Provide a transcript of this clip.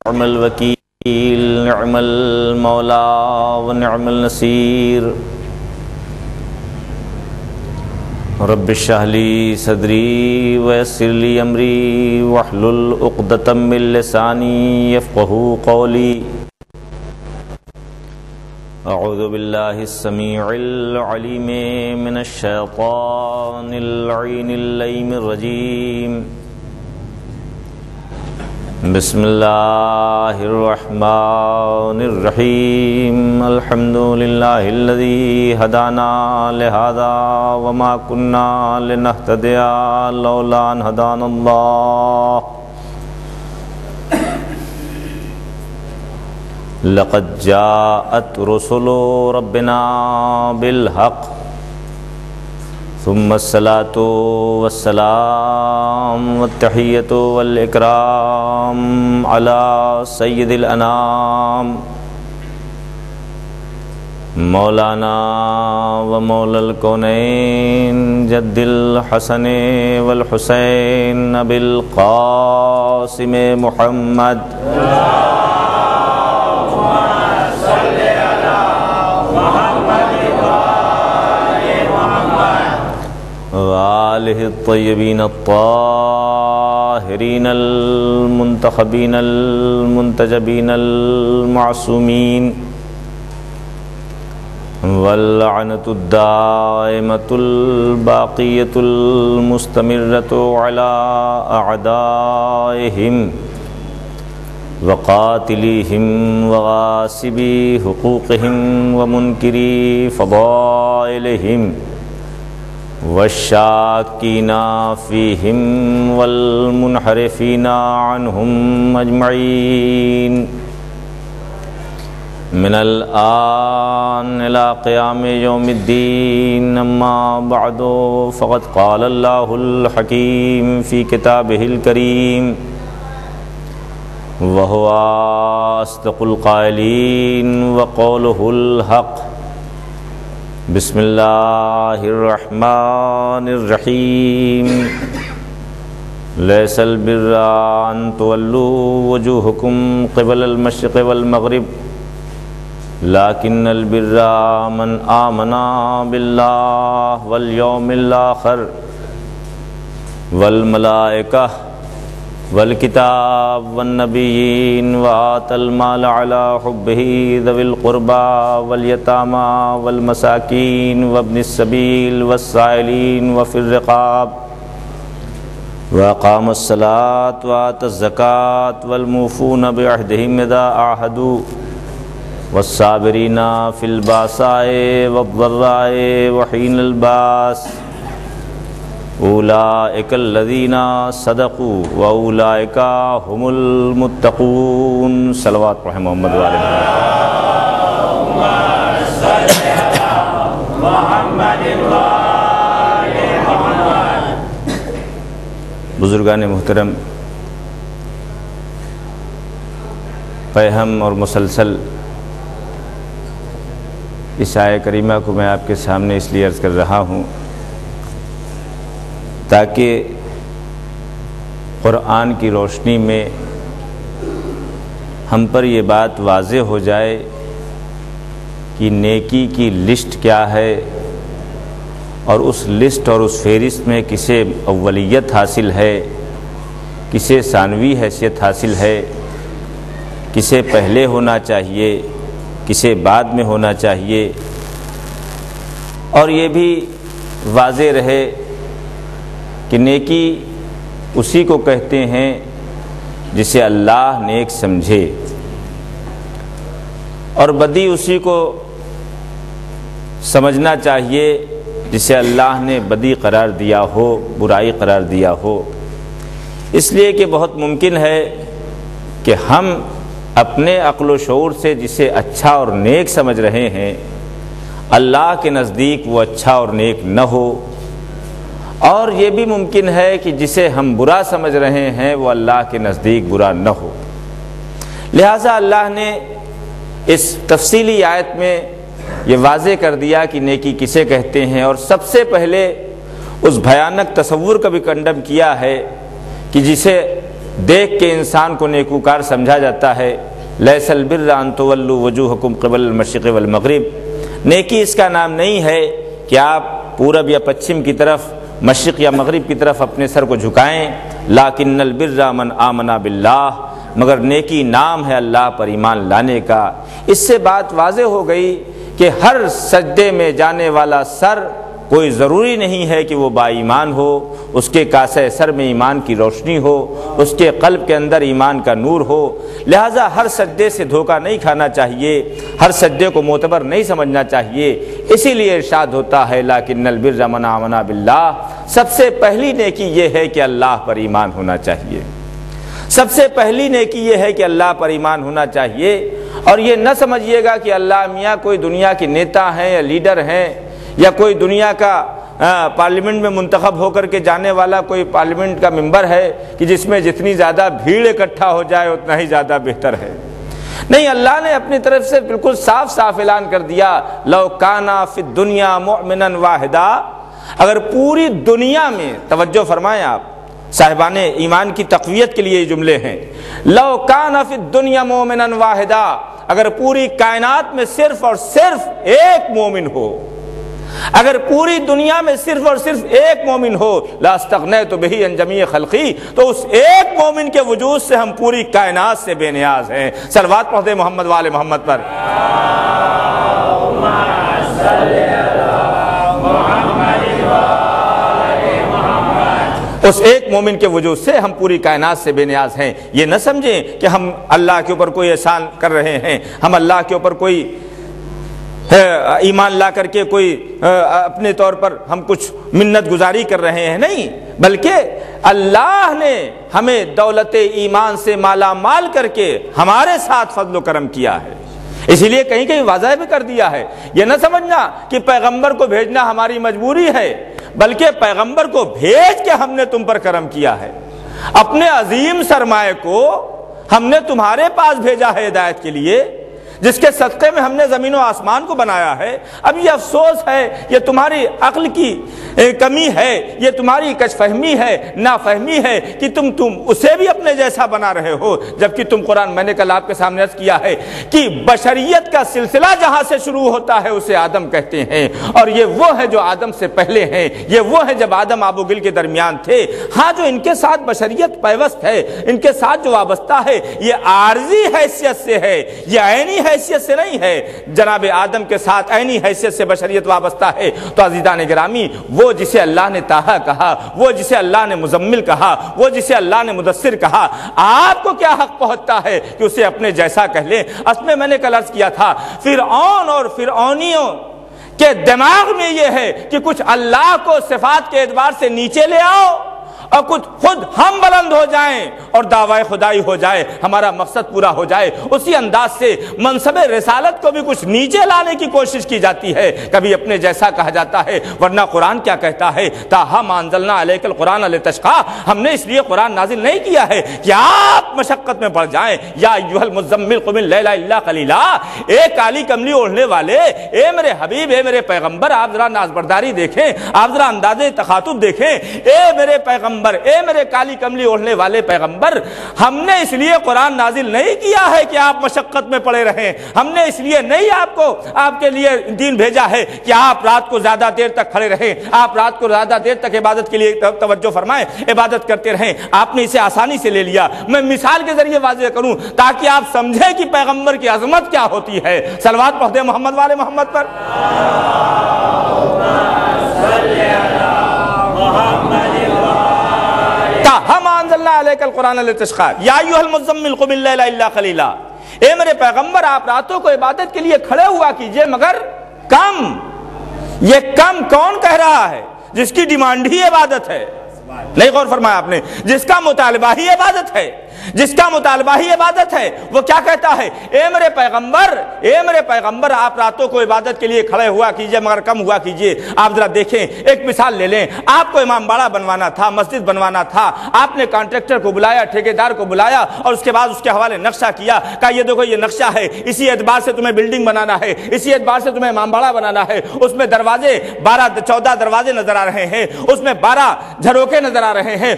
نعم الوکیل نعم المولا ونعم النصیر رب اشرح لی صدری ویسر لی امری واحلل عقدۃ من لسانی یفقہوا قولی اعوذ باللہ السمیع العلیم من الشیطان اللعین اللئیم الرجیم بسم اللہ الرحمن الرحیم الحمد للہ الذی ہدانا لہذا وما کننا لنہتدی لولا ان ہدانا اللہ لقد جاءت رسل ربنا بالحق ثم الصلاة والسلام والتحیۃ والاکرام علی سید الانام مولانا و مولا الکونین جد الحسن والحسین ابی القاسم محمد وآلہ الطیبین الطاہرین المنتخبین المنتجبین المعصومین واللعنۃ الدائمۃ الباقیۃ المستمرۃ علی اعدائہم وقاتلیہم وغاصبی حقوقہم ومنکری فضائلہم والشاکین فیہم والمنحرفین عنہم اجمعین من الآن الی قیام یوم الدین اما بعد فقد قال اللہ الحکیم فی کتابہ الکریم وہو اصدق القائلین وقولہ الحق بسم اللہ الرحمن الرحیم لیس البر ان تولوا وجوہکم قبل المشرق والمغرب لیکن البر من آمن باللہ والیوم الآخر والملائکہ والکتاب والنبیین وآت المال علی حبہ ذوی القربى والیتامی والمساکین وابن السبیل والسائلین وفی الرقاب واقام الصلاة وآت الزکاة والموفون بعہدہم اذا عاہدوا والصابرین فی الباساء والضراء وحین الباس اولئک الذین صدقوا واولئک هم المتقون صلوات پڑھیں محمد والے بزرگان محترم، پیہم اور مسلسل اس آیہ کریمہ کو میں آپ کے سامنے اس لیے عرض کر رہا ہوں تاکہ قرآن کی روشنی میں ہم پر یہ بات واضح ہو جائے کہ نیکی کی لسٹ کیا ہے اور اس لسٹ اور اس فہرست میں کسے اولیت حاصل ہے، کسے ثانوی حیثیت حاصل ہے، کسے پہلے ہونا چاہیے، کسے بعد میں ہونا چاہیے، اور یہ بھی واضح رہے کہ نیکی اسی کو کہتے ہیں جسے اللہ نیک سمجھے، اور بدی اسی کو سمجھنا چاہیے جسے اللہ نے بدی قرار دیا ہو، برائی قرار دیا ہو۔ اس لیے کہ بہت ممکن ہے کہ ہم اپنے عقل و شعور سے جسے اچھا اور نیک سمجھ رہے ہیں اللہ کے نزدیک وہ اچھا اور نیک نہ ہو، اور یہ بھی ممکن ہے کہ جسے ہم برا سمجھ رہے ہیں وہ اللہ کے نزدیک برا نہ ہو۔ لہٰذا اللہ نے اس تفصیلی آیت میں یہ واضح کر دیا کہ نیکی کسے کہتے ہیں، اور سب سے پہلے اس بھیانک تصور کا بھی کنڈم کیا ہے کہ جسے دیکھ کے انسان کو نیکوکار سمجھا جاتا ہے۔ لیس البر ان تولوا وجوہکم قبل المشرق والمغرب، نیکی اس کا نام نہیں ہے کہ آپ پورب یا پچھم کی طرف، مشرق یا مغرب کی طرف اپنے سر کو جھکائیں، لیکن البر من آمن باللہ، مگر نیکی نام ہے اللہ پر ایمان لانے کا۔ اس سے بات واضح ہو گئی کہ ہر سجدے میں جانے والا سر کوئی ضروری نہیں ہے کہ وہ با ایمان ہو، اس کے کاسے سر میں ایمان کی روشنی ہو، اس کے قلب کے اندر ایمان کا نور ہو، لہٰذا ہر سجدے سے دھوکہ نہیں کھانا چاہیے، ہر سجدے کو معتبر نہیں سمجھنا چاہیے۔ اسی لیے ارشاد ہوتا ہے لیکن البر من آمن باللہ، سب سے پہلی نیکی یہ ہے کہ اللہ پر ایمان ہونا چاہیے، سب سے پہلی نیکی یہ ہے کہ اللہ پر ایمان ہونا چاہیے۔ اور یہ نہ سمجھیے گا کہ اللہ میاں کوئی دنیا کے نیتا ہیں یا لیڈر ہیں، یا کوئی دنیا کا پارلیمنٹ میں منتخب ہو کر کے جانے والا کوئی پارلیمنٹ کا ممبر ہے کہ جس میں جتنی زیادہ بھیڑ اکٹھا ہو جائے اتنا ہی زیادہ بہتر ہے۔ نہیں، اللہ نے اپنی طرف سے بالکل صاف صاف اعلان کر دیا، لو کانا فی الدنیا مؤمنا واحدا، اگر پوری دنیا میں، توجہ فرمائیں آپ، صاحبان ایمان کی تقویت کے لیے یہ جملے ہیں، لو کان فی الدنیا مؤمنا واحدا، اگر پوری کائنات میں صرف اور صرف ایک مومن ہو، اگر پوری دنیا میں صرف اور صرف ایک مومن ہو، لاستغنیت بہ عن جمیع خلقی، تو اس ایک مومن کے وجود سے ہم پوری کائنات سے بے نیاز ہیں۔ صلوات پڑھ دیں محمد وآل محمد پر۔ اس ایک مومن کے وجود سے ہم پوری کائنات سے بے نیاز ہیں۔ یہ نہ سمجھیں کہ ہم اللہ کے اوپر کوئی احسان کر رہے ہیں، ہم اللہ کے اوپر کوئی ایمان لا کر کے کوئی اپنے طور پر ہم کچھ منت گزاری کر رہے ہیں، نہیں، بلکہ اللہ نے ہمیں دولت ایمان سے مالا مال کر کے ہمارے ساتھ فضل و کرم کیا ہے۔ اسی لیے کہیں کہیں واضح بھی کر دیا ہے، یہ نہ سمجھنا کہ پیغمبر کو بھیجنا ہماری مجبوری ہے، بلکہ پیغمبر کو بھیج کے ہم نے تم پر کرم کیا ہے۔ اپنے عظیم سرمایہ کو ہم نے تمہارے پاس بھیجا ہے ہدایت کے لیے، جس کے صدقے میں ہم نے زمین و آسمان کو بنایا ہے۔ اب یہ افسوس ہے، یہ تمہاری عقل کی کمی ہے، یہ تمہاری کچھ فہمی ہے، نافہمی ہے کہ تم اسے بھی اپنے جیسا بنا رہے ہو، جبکہ تم قرآن، میں نے کل آپ کے سامنے عرض کیا ہے کہ بشریت کا سلسلہ جہاں سے شروع ہوتا ہے اسے آدم کہتے ہیں، اور یہ وہ ہے جو آدم سے پہلے ہیں، یہ وہ ہے جب آدم آب و گل کے درمیان تھے۔ ہاں، جو ان کے ساتھ بشریت پیوست ہے، ان کے ساتھ جو وابستہ ہے، یہ عارضی حیثیت سے ہے، یہ عینی حیثیت سے نہیں ہے۔ جناب آدم کے ساتھ عینی حیثیت سے بشریت وابستہ ہے۔ تو عزیزان گرامی، وہ جسے اللہ نے طٰہٰ کہا، وہ جسے اللہ نے مزمل کہا، وہ جسے اللہ نے مدثر کہا، آپ کو کیا حق پہنچتا ہے کہ اسے اپنے جیسا کہہ لیں؟ اصل میں نے کل عرض کیا تھا، فرعون اور فرعونیوں کے دماغ میں یہ ہے کہ کچھ اللہ کو صفات کے اعتبار سے نیچے لے آؤ اور کچھ خود ہم بلند ہو جائیں اور دعوی خدائی ہو جائے، ہمارا مقصد پورا ہو جائے۔ اسی انداز سے منصب رسالت کو بھی کچھ نیچے لانے کی کوشش کی جاتی ہے، کبھی اپنے جیسا کہا جاتا ہے، ورنہ قرآن کیا کہتا ہے، تاہا ما انزلنا علیک القرآن لتشقی، ہم نے اس لیے قرآن نازل نہیں کیا ہے کہ آپ مشقت میں پڑ جائیں۔ یا ایھا المزمل قم اللیل الا قلیلا، اے کالی کملی اوڑھنے والے، اے میرے حبیب، اے میرے پیغمبر، آپ ذرا نازبرداری دیکھیں، آپ ذرا انداز تخاطب دیکھیں، اے میرے پیغمبر، اے میرے کالی کملی اوڑھنے والے پیغمبر، ہم نے اس لیے قرآن نازل نہیں کیا ہے کہ آپ مشقت میں پڑے رہیں، ہم نے اس لیے نہیں آپ کے لیے دین بھیجا ہے کہ آپ رات کو زیادہ دیر تک کھڑے رہیں، آپ رات کو زیادہ دیر تک عبادت کے لیے توجہ فرمائیں، عبادت کرتے رہیں۔ آپ نے اسے آسانی سے لے لیا۔ میں مثال کے ذریعے واضح کروں تاکہ آپ سمجھیں کہ پیغمبر کی عظمت کیا ہوتی ہے۔ صلوات پڑھ دیں محمد والے محمد پر۔ ہم انزلنا علیک القرآن لتشقی یا ایھا المزمل قم اللیل الا قلیلا، اے میرے پیغمبر، آپ راتوں کو عبادت کے لیے کھڑے ہوا کیجئے مگر کم۔ یہ کم کون کہہ رہا ہے؟ جس کی ڈیمانڈ ہی عبادت ہے، نہیں غور فرمایا آپ نے، جس کا مطالبہ ہی عبادت ہے، جس کا مطالبہ ہی عبادت ہے، وہ کیا کہتا ہے؟ اے میرے پیغمبر، اے میرے پیغمبر، آپ راتوں کو عبادت کے لیے کھڑے ہوا کیجئے مگر کم ہوا کیجئے۔ آپ ذرا دیکھیں، ایک مثال لے لیں، آپ کو امام باڑہ بنوانا تھا، مسجد بنوانا تھا، آپ نے کانٹریکٹر کو بلایا، ٹھیکیدار کو بلایا، اور اس کے بعد اس کے حوالے نقشہ کیا، کہا یہ دیکھو یہ نقشہ ہے، اسی اعتبار سے تمہیں بلڈنگ بنانا ہے، اسی اعتبار سے تمہیں امام باڑہ بنانا ہے۔ اس میں دروازے 14 دروازے نظر آ رہے ہیں، اس میں 12 جھروکے نظر آ رہے ہیں،